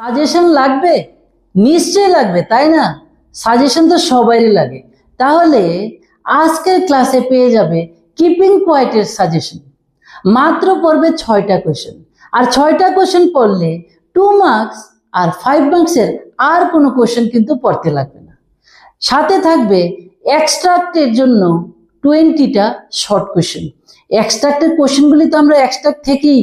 Suggestion লাগবে, নিশ্চয়ই লাগবে, তাই না? সাজেশন তো সবারই লাগে। তাহলে আজকের ক্লাসে পেয়ে যাবে কিপিং কোয়াইটের সাজেশন। মাত্র পড়বে 6টা কোয়েশ্চেন, আর 6টা কোয়েশ্চেন পড়লে 2 মার্কস আর 5 মার্কসের আর কোনো কোয়েশ্চেন কিন্তু পড়তে লাগবে না। সাথে থাকবে এক্সট্রাক্টের জন্য 20টা শর্ট কোয়েশ্চেন। এক্সট্রাক্টের কোয়েশ্চেনগুলি তো আমরা এক্সট্রাক্ট থেকেই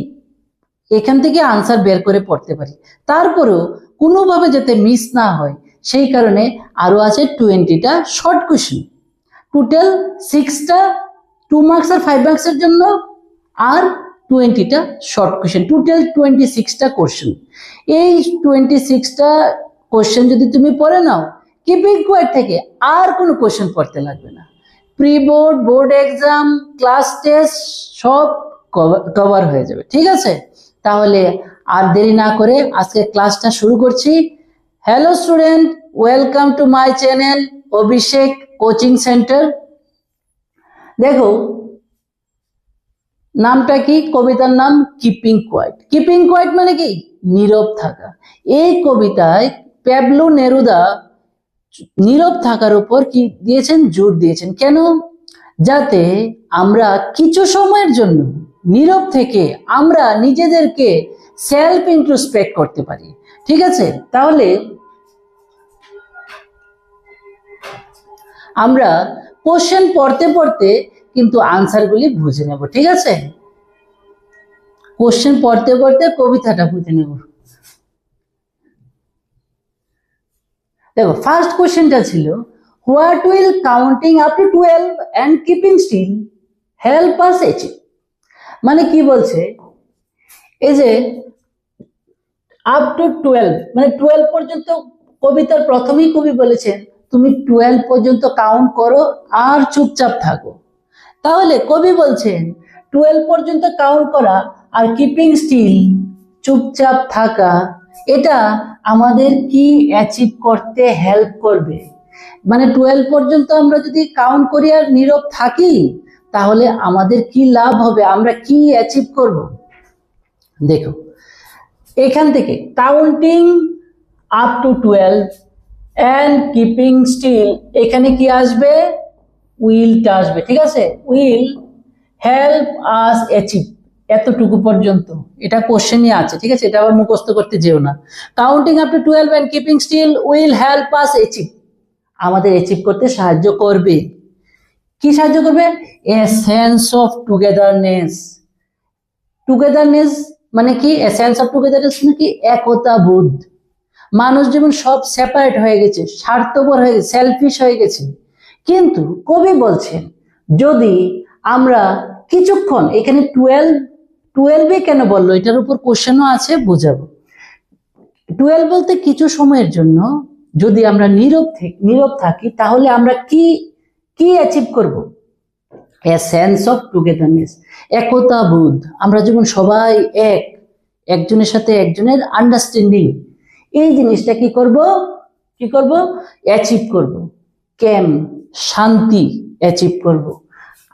এখান থেকে আনসার বের করে পড়তে পারি, তারপরেও কোনোভাবে যাতে মিস না হয় সেই কারণে আরো আছে 20টা শর্ট কোয়েশ্চেন। টোটাল 6টা 2 মার্কস আর 5 মার্কসের জন্য, আর 20টা শর্ট কোয়েশ্চেন, টোটাল 26টা কোয়েশ্চেন। এই 26টা কোয়েশ্চেন যদি তুমি পড়ে নাও, কিপিং কোয়াইট থেকে আর কোনো কোয়েশ্চেন পড়তে লাগবে না। Pre board, board exam, class test সব কভার হয়ে যাবে। ঠিক আছে, তাহলে আর দেরি না করে আজকে ক্লাসটা শুরু করছি। Hello student, welcome to my channel Abhishek coaching centre. দেখো নামটা কি, কবিতার নাম কিপিং কোয়াইট। কিপিং কোয়াইট মানে কি, নীরব থাকা। এই কবিতায় প্যাবলো নেরুদা নীরব থাকার উপর কি দিয়েছেন, জোর দিয়েছেন। কেন? যাতে আমরা কিছু সময়ের জন্য নীরব থেকে আমরা নিজেদেরকে সেলফ ইন্ট্রোস্পেক্ট করতে পারি। ঠিক আছে, তাহলে আমরা কোশ্চেন পড়তে পড়তে কিন্তু আনসারগুলি বুঝে নেব। ঠিক আছে, কোশ্চেন পড়তে পড়তে কবিতাটা বুঝে নেব। দেখো ফার্স্ট কোশ্চেনটা ছিল, what will counting up to 12 and keeping still help us achieve. মানে কি বলছে, এই যে আপ টু 12 মানে 12 পর্যন্ত, কবিতার প্রথমেই কবি বলেছেন তুমি 12 পর্যন্ত কাউন্ট করো আর চুপচাপ থাকো। তাহলে কবি বলছেন 12 পর্যন্ত কাউন্ট করা আর কিপিং স্টিল, চুপচাপ থাকা, এটা আমাদের কি অ্যাচিভ করতে হেল্প করবে। মানে 12 পর্যন্ত আমরা যদি কাউন্ট করি আর নীরব থাকি, তাহলে আমাদের কি লাভ হবে, আমরা কি অ্যাচিভ করব। দেখো এখান থেকে counting up to 12 and keeping still, এখানে কি আসবে, উইলটা আসবে। ঠিক আছে, উইল হেল্প আস অ্যাচিভ, এতটুকু পর্যন্ত এটা কোশ্চেনই আছে। ঠিক আছে, এটা আবার মুখস্থ করতে যেও না। Counting up to 12 and keeping still will help us achieve, আমাদের অ্যাচিভ করতে সাহায্য করবে। কি সাহায্য করবে? A sense of togetherness. Togetherness মানে কি, এ সেন্স অফ টুগেদারনেস মানে কি, একতা বোধ। মানুষ যেমন সব সেপারেট হয়ে গেছে, স্বার্থপর হয়ে গেছে, সেলফিশ হয়ে গেছে, কিন্তু কবি বলছেন যদি আমরা কিছুক্ষণ, এখানে 12 কেন বললো, এটার উপর কোশ্চেনও আছে, বোঝাবো। 12 বলতে কিছু সময়ের জন্য যদি আমরা নীরব থাকি, তাহলে আমরা কি কি অ্যাচিভ করব। এ সেন্স অফ টুগেদারনেস, একতা বোধ। আমরা যেমন সবাই একজনের সাথে একজনের আন্ডারস্ট্যান্ডিং, এই জিনিসটা কি করব অ্যাচিভ করব। কেম, শান্তি অ্যাচিভ করব।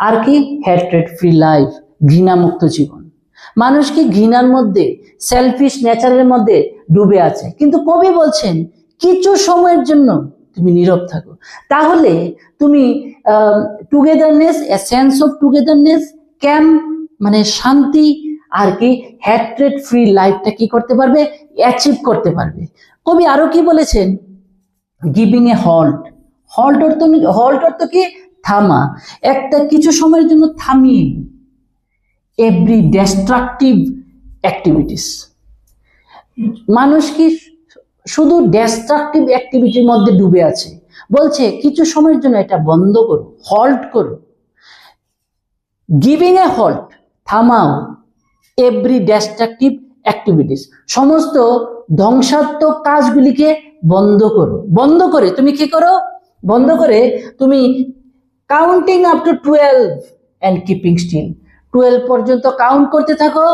আর কি, হ্যাট্রেড ফ্রি লাইফ, ঘৃণামুক্ত জীবন। মানুষ কি ঘৃণার মধ্যে, সেলফিশ নেচারের মধ্যে ডুবে আছে, কিন্তু কবি বলছেন কিছু সময়ের জন্য তুমি নীরব থাকো, তাহলে তুমি togetherness, a sense of togetherness, calm মানে শান্তি, আর কি হ্যাট্রেড ফ্রি লাইফটা কি করতে পারবে, অ্যাচিভ করতে পারবে। কবি আরো কি বলেছেন, গিভিং এ হল্ট অর্থ কি, থামা, একটা কিছু সময়ের জন্য থামিয়ে এভরি ডিস্ট্রাকটিভ অ্যাক্টিভিটিস। মানুষ কি শুধু ডিস্ট্রাকটিভ অ্যাক্টিভিটির মধ্যে ডুবে আছে, বলছে কিছু সময়ের জন্য এটা বন্ধ করো, হল্ট করো। গিভিং এ হল্ট, থামাও এভরি ডিস্ট্রাকটিভ অ্যাক্টিভিটিস, সমস্ত ধ্বংসাত্মক কাজগুলিকে বন্ধ করে তুমি কি করো, বন্ধ করে তুমি counting up to 12 and keeping still, 12 পর্যন্ত কাউন্ট করতে থাকো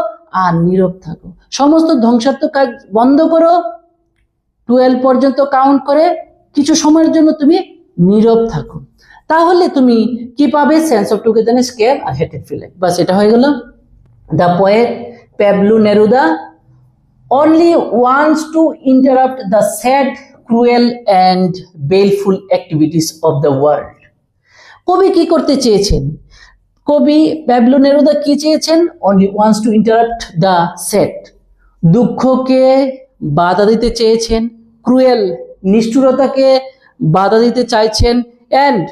আর নীরব থাকো। সমস্ত ধ্বংসাত্মক কাজ বন্ধ করো, 12 পর্যন্ত কাউন্ট করে কিছু সময়ের জন্য তুমি নীরব থাকো, তাহলে তুমি কি পাবে, সেন্স অফ টুগেদারনেস, কেয়ার আর হ্যাট্রেড ফ্রি লাইফ। বাস, এটা হয়ে গেল। The poet Pablo Neruda only wants to interrupt the sad, cruel and baleful activities of the world. কবি কি করতে চেয়েছেন? কবি প্যাবলো নেরুদা কি চেয়েছেন? only wants to interrupt the sad, দুঃখকে বাধা দিতে চেয়েছেন, ক্রুয়েল নিষ্ঠুরতাকে বাধা দিতে চাইছেন, and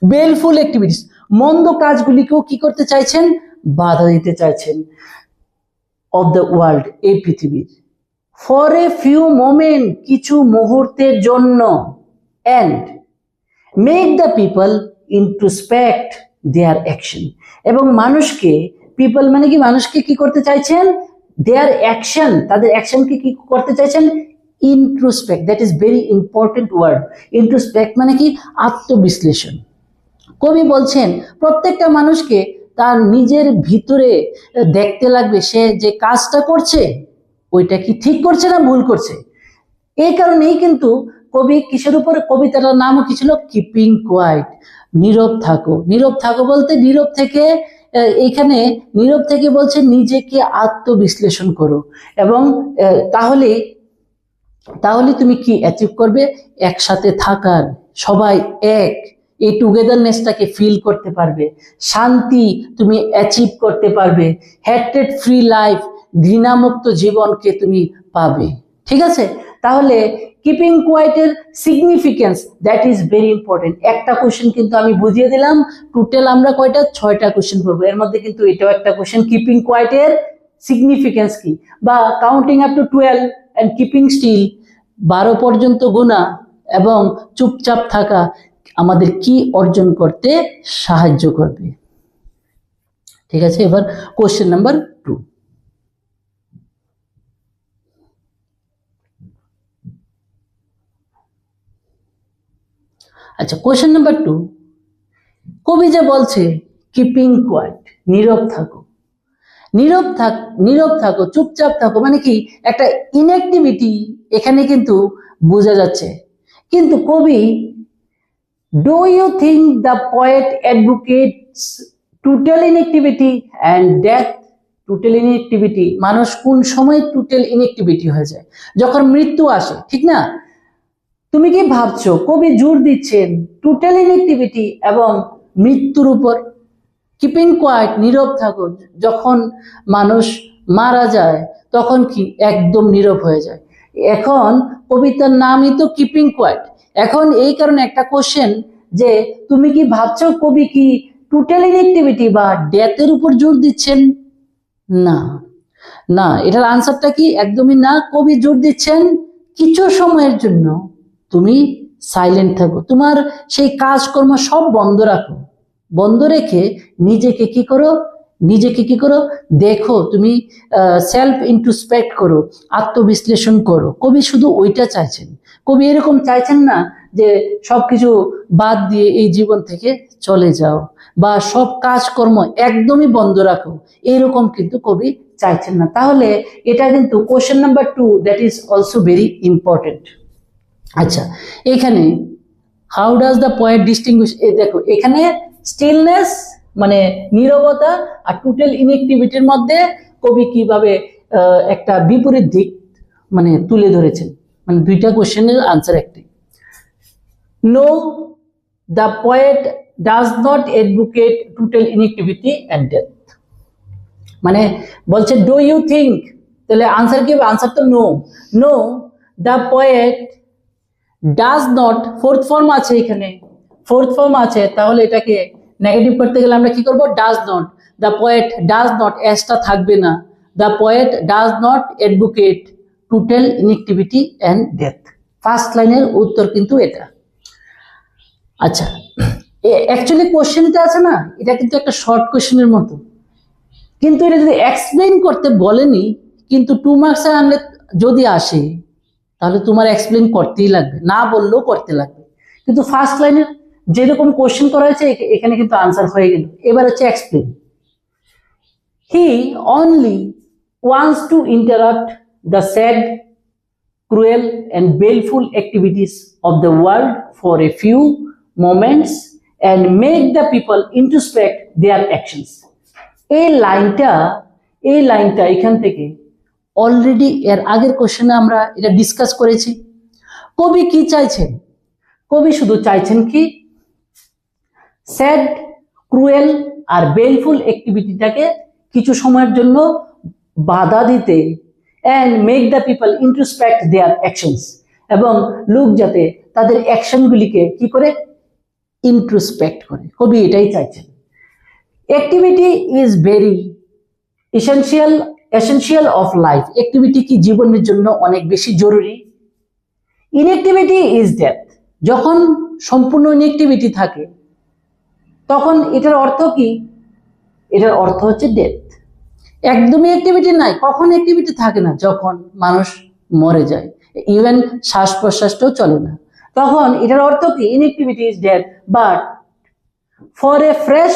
বেলফুল অ্যাক্টিভিটিস মন্দ কাজগুলিকেও কি করতে চাইছেন? বাধা দিতে চাইছেন অফ দ্য ওয়ার্ল্ড, এই পৃথিবীর। ফর এ ফিউ মোমেন্ট, কিছু মুহূর্তের জন্য, and make the people introspect there action, এবং মানুষকে, পিপল মানে কি মানুষকে কি করতে চাইছেন? দেয়ার অ্যাকশন, তাদের অ্যাকশনকে কি করতে চাইছেন? Introspect, that is very important word. Introspect মানে কি? আত্মবিশ্লেষণ। কবি বলছেন প্রত্যেকটা মানুষকে তার নিজের ভিতরে দেখতে লাগবে সে যে কাজটা করছে ওইটা কি ঠিক করছে না ভুল করছে। এই কারণেই কিন্তু কবি কিসের উপরে, কবিতাটার নামও কি ছিল? কিপিং কোয়াইট, নীরব থাকো। নীরব থাকো বলতে নীরব থেকে, এইখানে নীরব থেকে বলছে নিজেকে আত্মবিশ্লেষণ করো, এবং তাহলে তাহলে তুমি কি অ্যাচিভ করবে? একসাথে থাকার, সবাই এক, এই টুগেদারনেসটাকে ফিল করতে পারবে, শান্তি তুমি অ্যাচিভ করতে পারবে, হ্যাট্রেড ফ্রি লাইফ, ঘৃণামুক্ত জীবনকে তুমি পাবে। ঠিক আছে, তাহলে কিপিং কোয়াইটের significance, that is very important. একটা কোশ্চেন কিন্তু আমি বুঝিয়ে দিলাম, টোটাল আমরা কয়টা? 6টা কোশ্চেন করবো, এর মধ্যে কিন্তু এটাও একটা কোশ্চেন, কিপিং কোয়াইটের সিগনিফিকেন্স কি, বা counting up to 12 and keeping still, 12 পর্যন্ত গোনা এবং চুপচাপ থাকা আমাদের কি অর্জন করতে সাহায্য করবে। ঠিক আছে, এবার কোশ্চেন নাম্বার 2। আচ্ছা, কোশ্চেন নাম্বার 2, কবি যে বলছে কিপিং কোয়াইট, নীরব থাকো, নীরব থাকো, চুপচাপ থাকো, মানে কি? একটা ইনঅ্যাক্টিভিটি এখানে কিন্তু বোঝা যাচ্ছে। কিন্তু কবি, do you think the poet advocates total inactivity and death? Total inactivity, মানুষ কোন সময় টোটাল ইনঅ্যাক্টিভিটি হয়ে যায়? যখন মৃত্যু আসে, ঠিক না? তুমি কি ভাবছো কবি জোর দিচ্ছেন টোটাল ইনঅ্যাক্টিভিটি এবং মৃত্যুর উপর? কিপিং কোয়াইট, নীরব থাকো, যখন মানুষ মারা যায় তখন কি একদম নীরব হয়ে যায়। এখন কবিতার নামই তো কিপিং কোয়াইট। এখন এই কারণে একটা কোশ্চেন, যে তুমি কি ভাবছো কবি কি টোটাল ইনঅ্যাক্টিভিটি বা ডেথের উপর জোর দিচ্ছেন? না, না, এটার আনসারটা কি? একদমই না। কবি জোর দিচ্ছেন কিছু সময়ের জন্য তুমি সাইলেন্ট থাকো, তোমার সেই কাজকর্ম সব বন্ধ রাখো, বন্ধ রেখে নিজেকে কি করো? নিজেকে কি করো? দেখো, তুমি সেলফ ইন্ট্রোস্পেক্ট করো, আত্মবিশ্লেষণ করো। কবি শুধু ওইটা চাইছেন। কবি এরকম চাইছেন না যে সবকিছু বাদ দিয়ে এই জীবন থেকে চলে যাও বা সব কাজকর্ম একদমই বন্ধ রাখো, এরকম কিন্তু কবি চাইছেন না। তাহলে এটা কিন্তু question number 2, that is also very important. আচ্ছা, এখানে how does the poet distinguished, দেখো এখানে স্টিলনেস মানে নীরবতা আর টোটাল ইনঅ্যাক্টিভিটির মধ্যে কবি কিভাবে একটা বিপরীত দিক মানে তুলে ধরেছেন। মানে দুইটা কোশ্চেনের আনসার একটাই। No, the poet does not advocate total inactivity and death. মানে বলছে ডু ইউ থিঙ্ক, তাহলে আনসার কি হবে? আনসার তো no. No, the poet does not, fourth form আছে এখানে, ফোর্থ ফর্ম আছে, তাহলে এটাকে নেগেটিভ করতে গেলে আমরা কি করব? Does not, the poet does not, এসটা থাকবে না, the poet does not advocate total inactivity and death. First লাইনের উত্তর কিন্তু এটা। আচ্ছা, অ্যাকচুয়ালি কোশ্চেনটা আছে না, এটা কিন্তু একটা শর্ট কোশ্চেনের মতো, কিন্তু এটা যদি এক্সপ্লেইন করতে বলেনি, কিন্তু 2 মার্কস আনলে যদি আসে তাহলে তোমার এক্সপ্লেইন করতেই লাগবে, না বললেও করতে লাগবে। কিন্তু ফার্স্ট লাইনের যেরকম কোশ্চেন করা হয়েছে এখানে কিন্তু আনসার হয়ে গেল। এবার হচ্ছে explain. He only wants to interrupt the sad, cruel and baleful activities of the world for a few moments and make the people introspect their actions. এই লাইনটা এখান থেকে অলরেডি এর আগের কোশ্চেনে আমরা এটা ডিসকাস করেছি। কবি কি চাইছেন? কবি শুধু চাইছেন কি স্যাড, ক্রুয়েল আর বেলফুল অ্যাক্টিভিটিটাকে কিছু সময়ের জন্য বাধা দিতে, and make the people introspect their actions, এবং লোক যাতে তাদের অ্যাকশনগুলিকে কি করে ইন্ট্রোস্পেক্ট করে। কবি এটাই চাইছেন। Activity is very essential of life. Activity কি জীবনের জন্য অনেক বেশি জরুরি। Inactivity is death. যখন সম্পূর্ণ ইনঅ্যাক্টিভিটি থাকে তখন এটার অর্থ কি? এটার অর্থ হচ্ছে ডেথ। একদমই অ্যাক্টিভিটি নাই, কখন অ্যাক্টিভিটি থাকে না? যখন মানুষ মরে যায়, ইভেন শ্বাস প্রশ্বাসটাও চলে না, তখন এটার অর্থ কি? Inactivity is death. But for a fresh,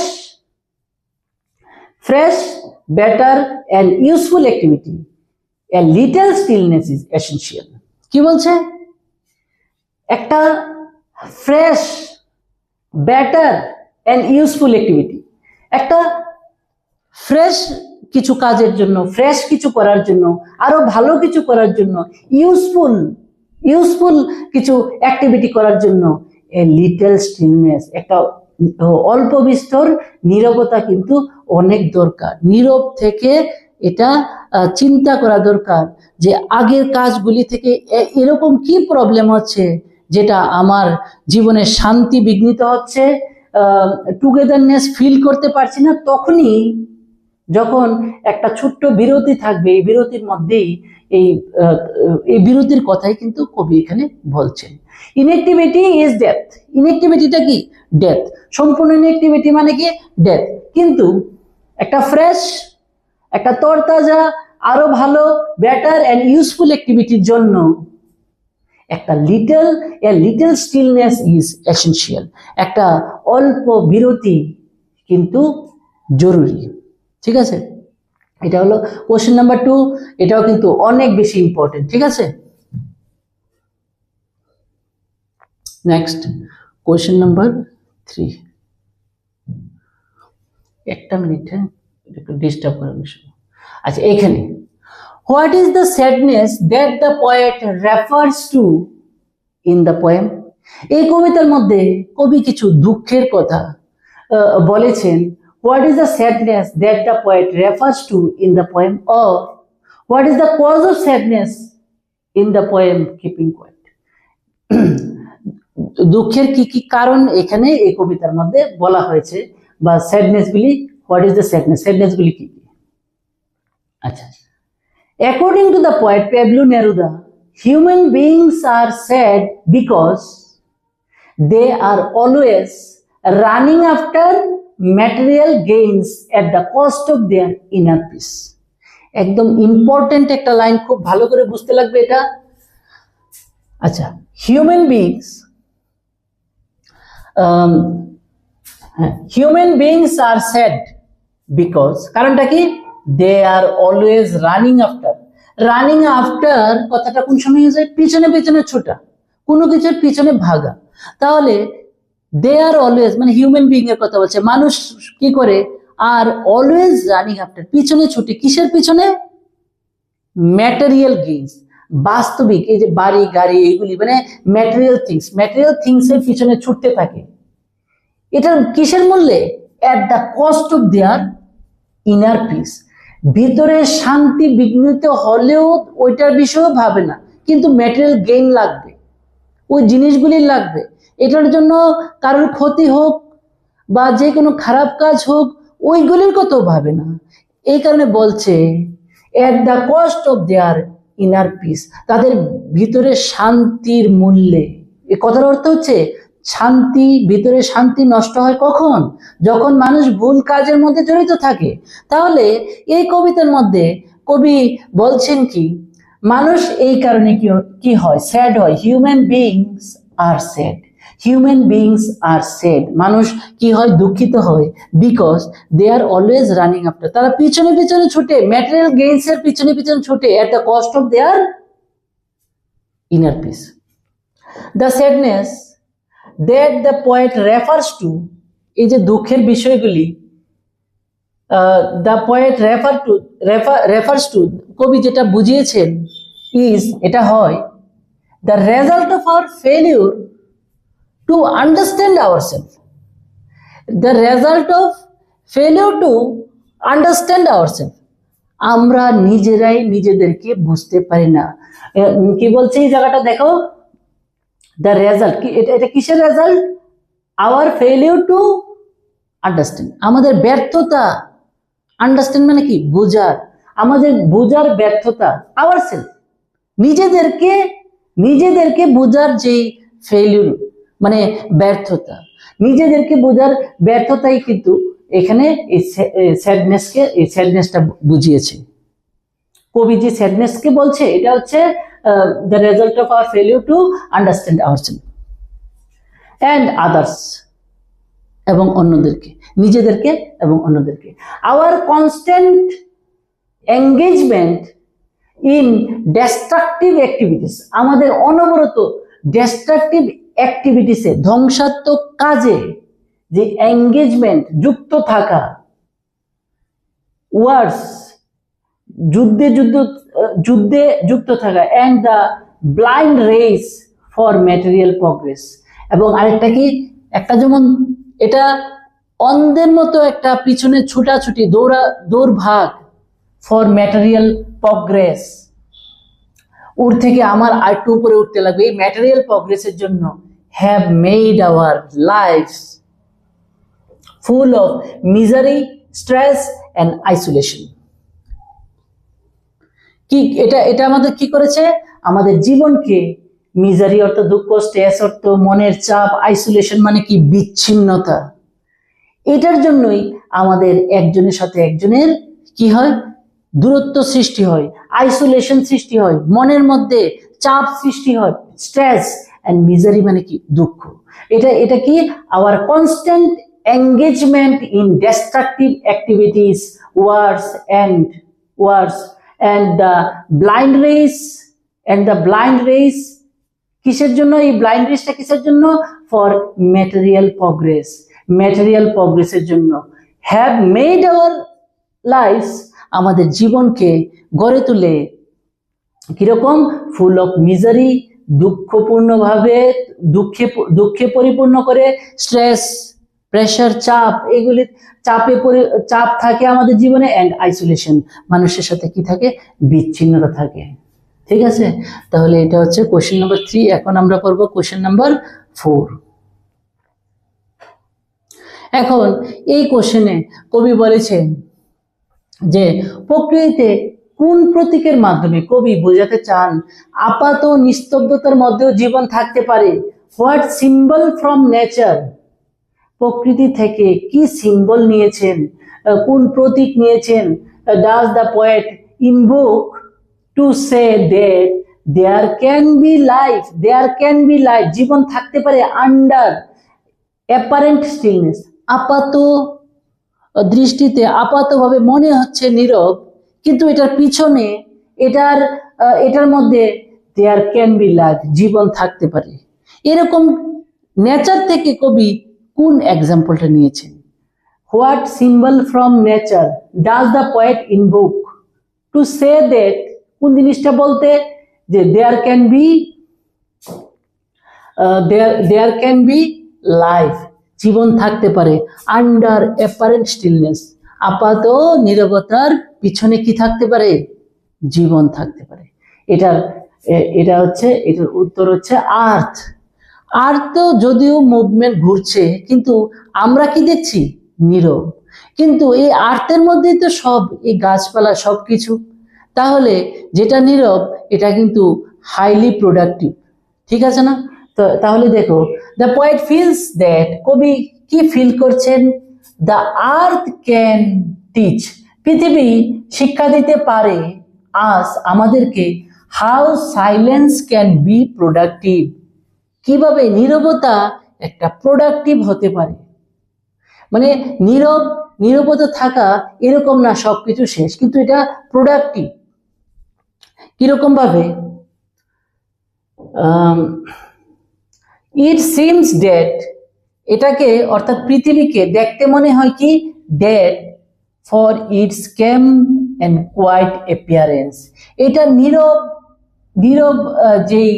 better and useful activity, a little stillness is essential. কি বলছে? একটা fresh, better and useful activity, একটা ফ্রেশ কিছু কাজের জন্য, ফ্রেশ কিছু করার জন্য, আরো ভালো কিছু করার জন্য, ইউজফুল কিছু অ্যাক্টিভিটি করার জন্য এ লিটল স্টিলনেস, একটা অল্প বিস্তর নীরবতা কিন্তু অনেক দরকার। নীরব থেকে এটা চিন্তা করা দরকার যে আগের কাজগুলি থেকে এরকম কি প্রবলেম হচ্ছে যেটা আমার জীবনের শান্তি বিঘ্নিত হচ্ছে, টুগেদারনেস ফিল করতে পারছি না। তখনই যখন একটা ছোট্ট বিরতি থাকবে, এই বিরতির মধ্যেই এই বিরতির কথাই কিন্তু কবি এখানে বলছেন। Inactivity is death. ইনঅ্যাক্টিভিটিটা কি? ডেথ। সম্পূর্ণ ইনঅ্যাক্টিভিটি মানে কি? ডেথ। কিন্তু একটা ফ্রেশ, একটা তরতাজা, আরো ভালো, বেটার এন্ড ইউজফুল অ্যাক্টিভিটির জন্য একটা লিটল স্টিলনেস ইজ এসেনশিয়াল। একটা অল্প বিরতি কিন্তু জরুরি। ঠিক আছে, এটা হলো কোশ্চেন নাম্বার 2। এটাও কিন্তু অনেক বেশি ইম্পর্টেন্ট। ঠিক আছে, নেক্সট কোশ্চেন নাম্বার 3। একটা মিনিট, হ্যাঁ, একটু ডিস্টার্ব করার বিষয়। আচ্ছা, এখানে what is the sadness that the poet refers to in the poem. এই কবিতার মধ্যে কবি কিছু দুঃখের কথা বলেছেন। What is the sadness that the poet refers to in the poem, or what is the cause of sadness in the poem Keeping Quiet? দুঃখের কি কি কারণ এখানে এই কবিতার মধ্যে বলা হয়েছে, বা স্যাডনেস গুলি, হোয়াট ইজ দ্য স্যাডনেস গুলি কি কি? আচ্ছা, according to the poet Pablo Neruda, human beings are sad because they are always running after material gains at the cost of their inner peace. একদম ইম্পর্টেন্ট একটা line, খুব ভালো করে বুঝতে লাগবে এটা। আচ্ছা, human beings are sad because, কারণটা কি? They are always running after কথাটা কোন সময় হয়ে যায়? পিছনে পিছনে ছোটা, কোনো কিছুর পিছনে ভাগা। তাহলে দে আর অলওয়েজ মানে হিউম্যান বিং এর কথা বলছে। মানুষ কি করে? আর অলওয়েজ রানিং আফটার, পিছনে ছুটে। কিসের পিছনে? ম্যাটেরিয়াল গেইনস, বাস্তবিক, এই যে বাড়ি গাড়ি এগুলি মানে ম্যাটেরিয়াল থিংস এর পিছনে ছুটতে থাকে। এটা কিসের মূল্যে? At the cost of their inner piece. ভিতরে শান্তি বিঘ্নিত হলেও ওইটার বিষয়েও ভাবে না, কিন্তু ম্যাটেরিয়াল গেইন লাগবে, ওই জিনিসগুলি লাগবে। এটার জন্য কারোর ক্ষতি হোক বা যে কোনো খারাপ কাজ হোক, ওইগুলির কথাও ভাবে না। এই কারণে বলছে at the cost of their inner piece, তাদের ভিতরে শান্তির মূল্যে। এই কথার অর্থ হচ্ছে শান্তি, ভিতরে শান্তি নষ্ট হয় কখন? যখন মানুষ ভুল কাজের মধ্যে জড়িত থাকে। তাহলে এই কবিতার মধ্যে কবি বলছেন কি? মানুষ এই কারণে কি হয়? স্যাড হয়। হিউম্যান বিংস আর স্যাড, মানুষ কি হয়? দুঃখিত হয়। Because they are always running after, তারা পিছনে পিছনে ছুটে, ম্যাটেরিয়াল গেইনস এর পিছনে পিছনে ছুটে, at the cost of their inner piece. The sadness that the poet refers to, এই যে দুঃখের বিষয়গুলি দ্য পয়েট রেফার্স টু, কবি যেটা বুঝিয়েছেন ইজ, এটা হয় the result of our failure to understand ourself, the result of failure to understand ourself. আমরা নিজেরাই নিজেদেরকে বুঝতে পারি না। কি বলছে এই জায়গাটা দেখো, দ্য রেজাল্ট, এটা কিসের result? Our failure to understand, আমাদের ব্যর্থতা। আন্ডারস্ট্যান্ড মানে কি? বোঝার, আমাদের বোঝার ব্যর্থতা। আওয়ারসেলফ, নিজেদেরকে বোঝার যে ফেলিউর মানে ব্যর্থতা, নিজেদেরকে বোঝার ব্যর্থতাই কিন্তু এখানে এই স্যাডনেসটা বুঝিয়েছে। কবি যে স্যাডনেসকে বলছে এটা হচ্ছে the result of our failure to understand ourselves and others, এবং অন্যদেরকে, নিজেদেরকে এবং অন্যদেরকে। Our constant engagement in destructive activities, আমাদের অনবরত ডিস্ট্রাকটিভ অ্যাক্টিভিটিসে, ধ্বংসাত্মক কাজে যে এঙ্গেজমেন্ট, যুক্ত থাকা, ওয়ার্স, যুদ্ধে যুক্ত থাকা, and the blind race for material progress. এবং আরেকটা কি, একটা যেমন এটা অন্ধের মতো একটা পিছনে ছুটাছুটি, দৌড়ভাগ ফর ম্যাটেরিয়াল প্রগ্রেস, ওর থেকে আমার আরেকটু উপরে উঠতে লাগবে, এই ম্যাটেরিয়াল প্রগ্রেসের জন্য have made our life full of misery, stress and isolation. কি এটা আমাদের কি করেছে? আমাদের জীবনকে, মিজারি অর্থ দুঃখ, স্ট্রেস অর্থ মনের চাপ, আইসোলেশন মানে কি? বিচ্ছিন্নতা। এটার জন্যই আমাদের একজনের সাথে একজনের কি হয়? দূরত্ব সৃষ্টি হয়, আইসোলেশন সৃষ্টি হয়, মনের মধ্যে চাপ সৃষ্টি হয়, স্ট্রেস অ্যান্ড মিজারি মানে কি? দুঃখ। এটা কি? Our constant engagement in destructive activities, wars and the blind race, কিসের জন্য এই ব্লাইন্ড রেসটা? কিসের জন্য? ফর ম্যাটেরিয়াল প্রগ্রেসের জন্য। হ্যাভ মেড আওয়ার লাইফ, আমাদের জীবনকে গড়ে তুলে কিরকম? ফুল অফ মিজারি, দুঃখপূর্ণভাবে, দুঃখে পরিপূর্ণ করে, স্ট্রেস, প্রেশার, চাপ, এগুলি চাপ থাকে আমাদের জীবনে, অ্যান্ড আইসোলেশন, মানুষের সাথে কি থাকে? বিচ্ছিন্নতা থাকে। ঠিক আছে, তাহলে এটা হচ্ছে কোশ্চেন নাম্বার 3। এখন আমরা করব কোশ্চেন নাম্বার 4। এখন এই কোশ্চেনে কবি বলেছেন যে প্রকৃতিতে কোন প্রতীকের মাধ্যমে কবি বোঝাতে চান আপাত নিস্তব্ধতার মধ্যেও জীবন থাকতে পারে? হোয়াট সিম্বল ফ্রম নেচার, প্রকৃতি থেকে কি সিম্বল নিয়েছেন, কোন প্রতীক নিয়েছেন? Does the poet invoke to say that there can be life, জীবন থাকতে পারে আন্ডার অ্যাপারেন্ট স্টিলনেস, আপাত দৃষ্টিতে, আপাতভাবে মনে হচ্ছে নীরব, কিন্তু এটার পিছনে, এটার মধ্যে দেয়ার ক্যান বি লাইফ, জীবন থাকতে পারে। এরকম নেচার থেকে কবি কোন এক্সাম্পলটা নিয়েছেন? What symbol from nature does the poet invoke to say that, কোন জিনিসটা বলতে? যে দেয়ার ক্যান বি লাইফ, জীবন থাকতে পারে আন্ডার অ্যাপারেন্ট স্টিলনেস, আপাত নীরবতার পিছনে কি থাকতে পারে? জীবন থাকতে পারে। এটার উত্তর হচ্ছে আর্থ। তো যদিও মুভমেন্ট ঘুরছে, কিন্তু আমরা কি দেখছি? নীরব। কিন্তু এই আর্থের মধ্যেই তো সব, এই গাছপালা সবকিছু। তাহলে যেটা নীরব এটা কিন্তু হাইলি প্রোডাক্টিভ। ঠিক আছে না? তো তাহলে দেখো, দ্য পোয়েট ফিলস দ্যাট, কবি কি ফিল করছেন? দ্য আর্থ ক্যান টিচ, পৃথিবী শিক্ষা দিতে পারে আমাদেরকে, how silence can be productive, কিভাবে নীরবতা একটা প্রোডাক্টিভ হতে পারে। মানে নীরবতা থাকা এরকম না সবকিছু শেষ, কিন্তু এটা প্রোডাক্টিভ। কিরকম ভাবে? ইট সিমস ডেড, এটাকে অর্থাৎ পৃথিবীকে দেখতে মনে হয় কি? Dead, for its calm and quiet appearance. এটা নীরব, নীরব যেই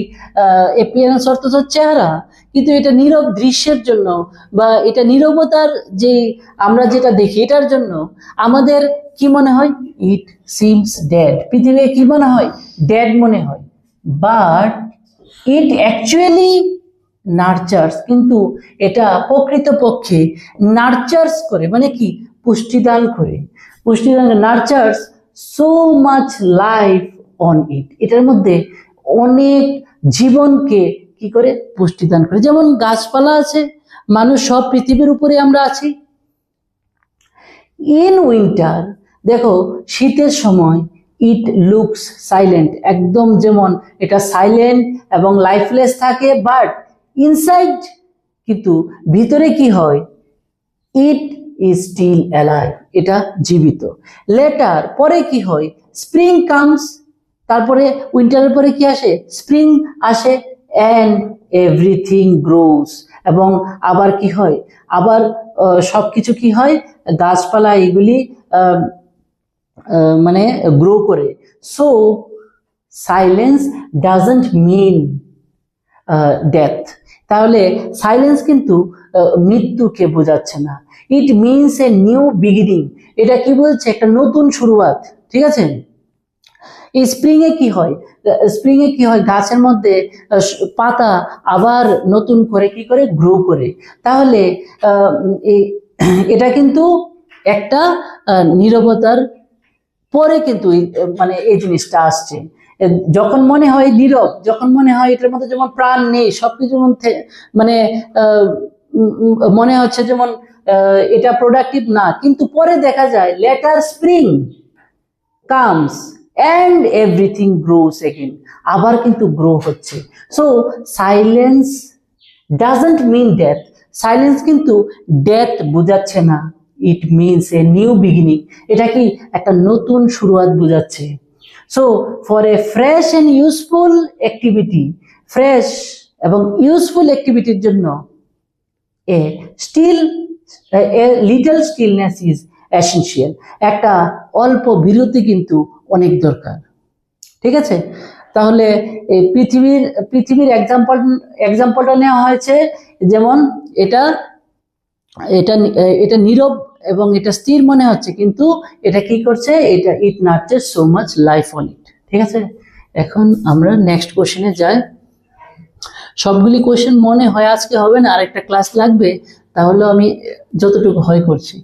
অ্যাপিয়ারেন্স অর্থ চেহারা, কিন্তু এটা নীরব দৃশ্যের জন্য বা এটা নীরবতার যে আমরা যেটা দেখি এটার জন্য আমাদের কি মনে হয়? It seems dead. পৃথিবীতে কি মনে হয়? ডেড মনে হয়। বাট ইট অ্যাকচুয়ালি নার্চার্স, কিন্তু এটা প্রকৃতপক্ষে নার্চার্স করে, মানে কি? পুষ্টিদান করে। পুষ্টিদান, nurtures so much life on it. এটার মধ্যে অনেক জীবনকে কি করে? পুষ্টিদান করে। যেমন গাছপালা আছে, মানুষ, সব পৃথিবীর উপরে আমরা আছি। ইন উইন্টার, দেখো শীতের সময় ইট লুকস সাইলেন্ট, একদম যেমন এটা সাইলেন্ট এবং লাইফলেস থাকে, বাট ইনসাইড কিন্তু ভিতরে কি হয়? ইট ইজ স্টিল অ্যালাইভ, এটা জীবিত। লেটার, পরে কি হয়? স্প্রিং কামস, তারপরে উইন্টারের পরে কি আসে? স্প্রিং আসে। অ্যান্ড এভরিথিং গ্রোস, এবং আবার কি হয়? আবার সবকিছু কি হয়? গাছপালা এগুলি মানে গ্রো করে। So silence doesn't mean death. তাহলে সাইলেন্স কিন্তু মৃত্যুকে বোঝাচ্ছে না। It means a new beginning. এটা কি বলছে? একটা নতুন শুরুয়াত। ঠিক আছে। এই স্প্রিং এ কি হয়? স্প্রিং এ কি হয়? গাছের মধ্যে পাতা আবার নতুন করে কি করে? গ্রো করে। তাহলে এটা কিন্তু একটা নীরবতার পরে কিন্তু মানে এই জিনিসটা আসছে। যখন মনে হয় নীরব, যখন মনে হয় এটার মধ্যে যেমন প্রাণ নেই, সবকিছুর মধ্যে মানে মনে হচ্ছে যেমন এটা প্রোডাক্টিভ না, কিন্তু পরে দেখা যায় later spring comes and everything grows again, আবার কিন্তু গ্রো হচ্ছে। So silence doesn't mean death. Silence কিন্তু ডেথ বোঝাচ্ছে না। It means a new beginning. এটা কি? একটা নতুন শুরুয়াত বোঝাচ্ছে। So for a fresh and useful activity, fresh এবং ইউজফুল অ্যাক্টিভিটির জন্য a little stillness is essential. একটা অল্প বিরতি কিন্তু অনেক দরকার। ঠিক আছে। তাহলে এই পৃথিবীর এক্সাম্পলটা নেওয়া হয়েছে, যেমন এটা এটা এটা নীরব এবং এটা স্থির মনে হচ্ছে, কিন্তু এটা কি করছে? এটা it nurtures so much life on it. ঠিক আছে। এখন আমরা নেক্সট কোশ্চেনে যাই। সবগুলি কোশ্চেন মনে হয় আজকে হবে না, আরেকটা ক্লাস লাগবে, তাহলে আমি যতটুকু হয় করছি।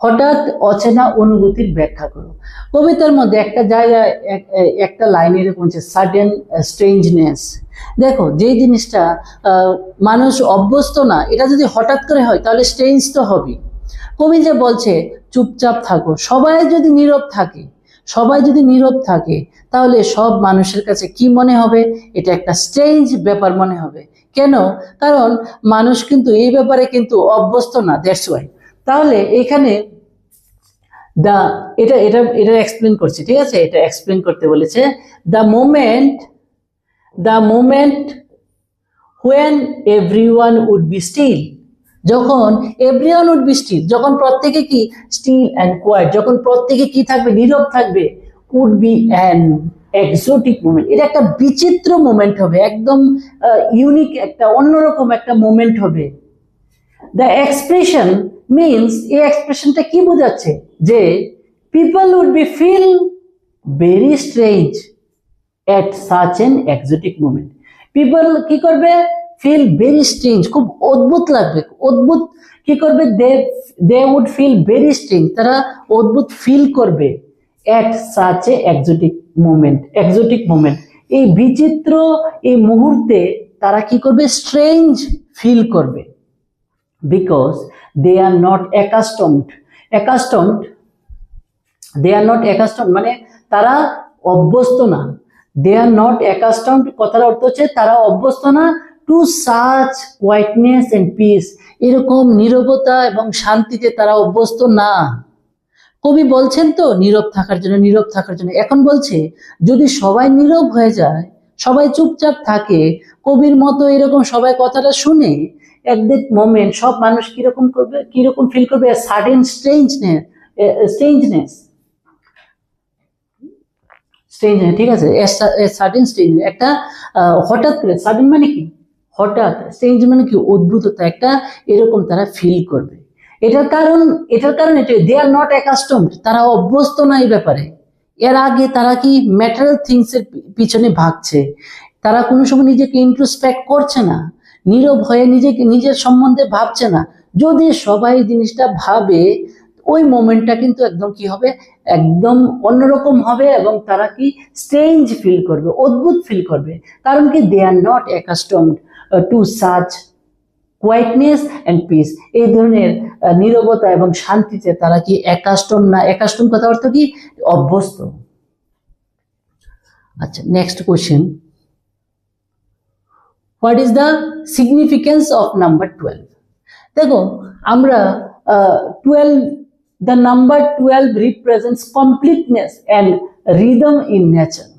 হঠাৎ অচেনা অনুভূতির ব্যাখ্যা করো। কবিতার মধ্যে একটা জায়গায় একটা লাইন এরকম আছে, সাডেন স্ট্রেঞ্জনেস। দেখো, যে জিনিসটা মানুষ অভ্যস্ত না, এটা যদি হঠাৎ করে হয় তাহলে স্ট্রেঞ্জ তো হবে। কবি যে বলছে চুপচাপ থাকো, সবাই যদি নীরব থাকে তাহলে সব মানুষের কাছে কি মনে হবে? এটা একটা স্ট্রেঞ্জ ব্যাপার মনে হবে। কেন? কারণ মানুষ কিন্তু এই ব্যাপারে কিন্তু অভ্যস্ত না, দ্যাটস ওয়াই। তাহলে এখানে এটা এক্সপ্লেন করছি। ঠিক আছে। এটা এক্সপ্লেন করতে বলেছে, the moment when everyone would be still, যখন everyone would be still, যখন প্রত্যেকে কি? still and quiet, যখন প্রত্যেকে কি থাকবে? নীরব থাকবে। would be an exotic moment, এটা একটা বিচিত্র মোমেন্ট হবে, একদম ইউনিক, একটা অন্যরকম একটা মোমেন্ট হবে। দ্য এক্সপ্রেশন মিনস, এই এক্সপ্রেশনটা কি বোঝাচ্ছে? যে people would be feel very strange at such an exotic moment. People কি করবে? ফিল ভেরি স্ট্রেঞ্জ, খুব অদ্ভুত লাগবে, অদ্ভুত কি করবে? They would feel very strange, তারা অদ্ভুত ফিল করবে। At such a exotic moment, এই বিচিত্র এই মুহূর্তে তারা কি করবে? স্ট্রেঞ্জ ফিল করবে। because they are not accustomed মানে তারা অভ্যস্ত না। they are not accustomed কথার অর্থ হচ্ছে তারা অভ্যস্ত না to such quietness and peace, এরকম নীরবতা এবং শান্তিতে তারা অভ্যস্ত না। কবি বলছেন তো নীরব থাকার জন্য। এখন বলছে যদি সবাই নীরব হয়ে যায়, সবাই চুপচাপ থাকে, কবির মতো এরকম সবাই কথাটা শুনে, at that moment সব মানুষ কিরকম ফিল করবে? সাডেন স্ট্রেঞ্জনেস, স্ট্রেঞ্জনেস, ঠিক আছে, সাডেন স্ট্রেঞ্জ, একটা হঠাৎ করে, সাডেন মানে কি হঠাৎ, স্ট্রেঞ্জ মানে কি অদ্ভুততা, একটা এরকম তারা ফিল করবে। এটার কারণ এটা, দে আর নট অ্যাকাস্টমড, তারা অভ্যস্ত না এই ব্যাপারে। এর আগে তারা কি ম্যাটেরিয়াল থিংস এর পিছনে ভাগছে, তারা কোনো সময় নিজেকে ইন্ট্রোস্পেক্ট করছে না, নীরব হয়ে নিজের সম্বন্ধে ভাবছে না। যদি সবাই জিনিসটা ভাবে, ওই মোমেন্টটা কিন্তু একদম কি হবে, একদম অন্যরকম হবে, এবং তারা কি স্ট্রেঞ্জ ফিল করবে, অদ্ভুত ফিল করবে। কারণ কি, they are not accustomed to such quietness and peace, এই ধরনের নীরবতা এবং শান্তিতে তারা কি অ্যাকাস্টম না। অ্যাকাস্টম কথা অর্থ কি, অভ্যস্ত। আচ্ছা, next question, what is the significance of number 12? দেখো, আমরা 12, the number 12 represents completeness and rhythm in nature,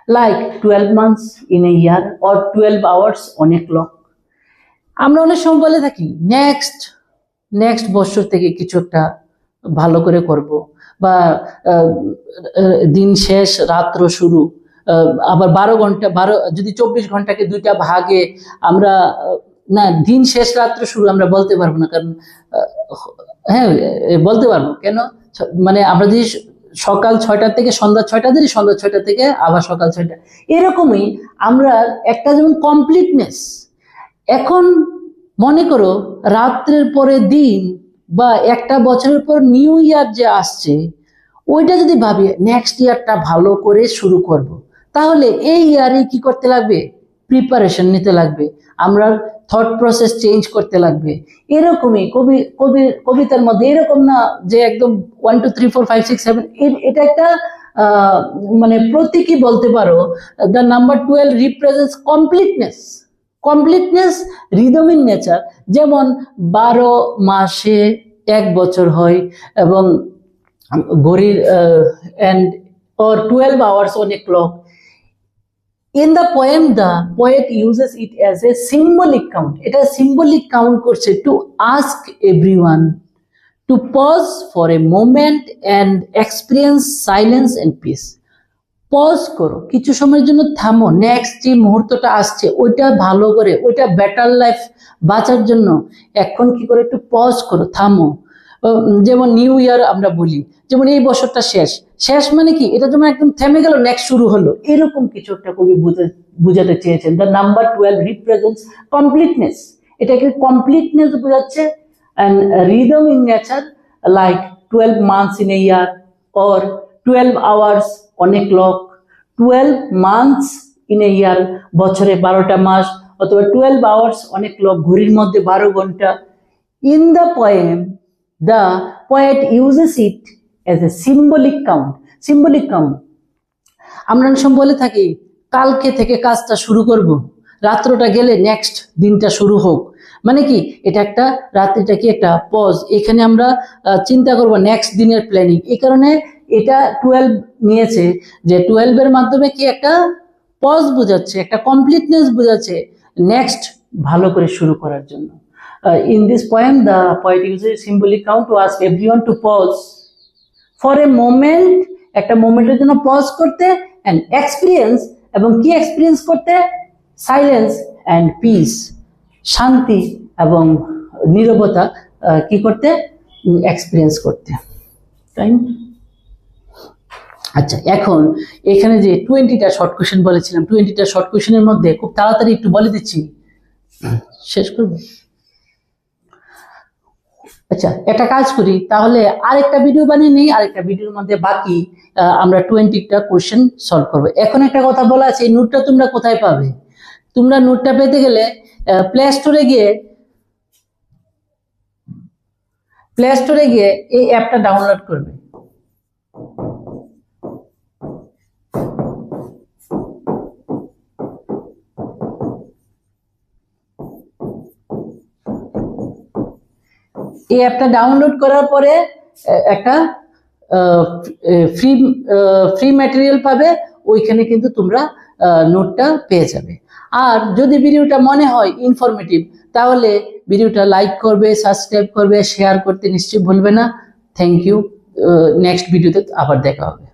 like 12 months in a year or 12 hours on a clock. আমরা অনেক সময় বলে থাকি নেক্সট বছর থেকে কিছু একটা ভালো করে করব, বা দিন শেষ রাত্র শুরু, আবার 12 ঘন্টা, যদি 24 ঘন্টাকে দুইটা ভাগে আমরা, না, দিন শেষ রাত্র শুরু আমরা বলতে পারবো না, কারণ হ্যাঁ বলতে পারবো কেন, মানে আমরা যদি সকাল 6টা থেকে সন্ধ্যা 6টা ধরি, সন্ধ্যা 6টা থেকে আবার সকাল 6টা, এরকমই আমরা একটা যেমন কমপ্লিটনেস। এখন মনে করো রাত্রের পরে দিন, বা একটা বছরের পর নিউ ইয়ার যে আসছে, ওইটা যদি ভাবি নেক্সট ইয়ারটা ভালো করে শুরু করব, তাহলে এই ইয়ারে কি করতে লাগবে, প্রিপারেশন নিতে লাগবে, আমরা থট প্রসেস চেঞ্জ করতে লাগবে। এরকমই কবিতার মধ্যে এরকম না যে একদম 1 2 3 4 5 6 7, এটা একটা মানে প্রতীকী বলতে পারো। The number 12 represents completeness, rhythm in nature. যেমন 12 মাসে 1 বছর হয়, এবং ঘড়ির and or 12 hours on a clock. In the poem, the poet uses it as a symbolic count. এটা symbolic count করছে to ask everyone to pause for a moment and experience silence and peace. Pause করো, কিছু সময়ের জন্য থামো, next যে মুহূর্তটা আসছে ওইটা ভালো করে, ওইটা বেটার লাইফ বাঁচার জন্য এখন কি করে একটু পজ করো, থামো। যেমন নিউ ইয়ার আমরা বলি, যেমন এই বছরটা শেষ মানে কি, এটা যেমন একদম থেমে গেল, নেক্সট শুরু হলো, এরকম কিছু একটা কবি বুঝাতে চেয়েছেন। দ্য নাম্বার 12 রিপ্রেজেন্টস কমপ্লিটনেস, এটাকে কমপ্লিটনেস বোঝাচ্ছে, and rhythm in nature, like 12 months in a year or 12 hours on a clock, 12 months in a year, বছরে 12টা মাস, অথবা 12 hours on a clock, ঘড়ির মধ্যে 12 ঘন্টা। In the poem, the poet uses it as a symbolic count. আমরা অনেক সময় বলে থাকি কালকে থেকে কাজটা শুরু করব, রাত্রটা গেলে নেক্সট দিনটা শুরু হোক, মানে কি এটা একটা, রাত্রিটা কি একটা পজ, এখানে আমরা চিন্তা করব নেক্সট দিনের প্ল্যানিং। এই কারণে এটা 12 নিয়েছে, যে 12 এর মাধ্যমে কি একটা পজ বোঝাচ্ছে, একটা কমপ্লিটনেস বোঝাচ্ছে, নেক্সট ভালো করে শুরু করার জন্য। In this poem, the poet uses symbolic count to ask everyone to pause for a moment, একটা মোমেন্টের জন্য পজ করতে, and experience, এবং কি এক্সপিরিয়েন্স করতে, সাইলেন্স অ্যান্ড পিস, শান্তি এবং নীরবতা কি করতে, এক্সপিরিয়েন্স করতে। তাই? আচ্ছা, এখন এখানে যে 20টা শর্ট কোশ্চেন বলেছিলাম, 20টা শর্ট কোশ্চেনের মধ্যে খুব তাড়াতাড়ি একটু বলে দিচ্ছি, শেষ করবো। আচ্ছা, একটা কাজ করি তাহলে, আরেকটা ভিডিও বানিয়ে নিই, আরেকটা ভিডিওর মধ্যে বাকি আমরা 20টা কোশ্চেন সলভ করবো। এখন একটা কথা বলা আছে, এই নোটটা তোমরা কোথায় পাবে? তোমরা নোটটা পেতে গেলে প্লে স্টোরে গিয়ে এই অ্যাপটা ডাউনলোড করবে। এই অ্যাপটা ডাউনলোড করার পরে একটা ফ্রি ম্যাটেরিয়াল পাবে, ওইখানে কিন্তু তোমরা নোটটা পেয়ে যাবে। আর যদি ভিডিওটা মনে হয় ইনফরমেটিভ, তাহলে ভিডিওটা লাইক করবে, সাবস্ক্রাইব করবে, শেয়ার করতে নিশ্চয়ই ভুলবে না। Thank you. নেক্সট ভিডিওতে আবার দেখা হবে।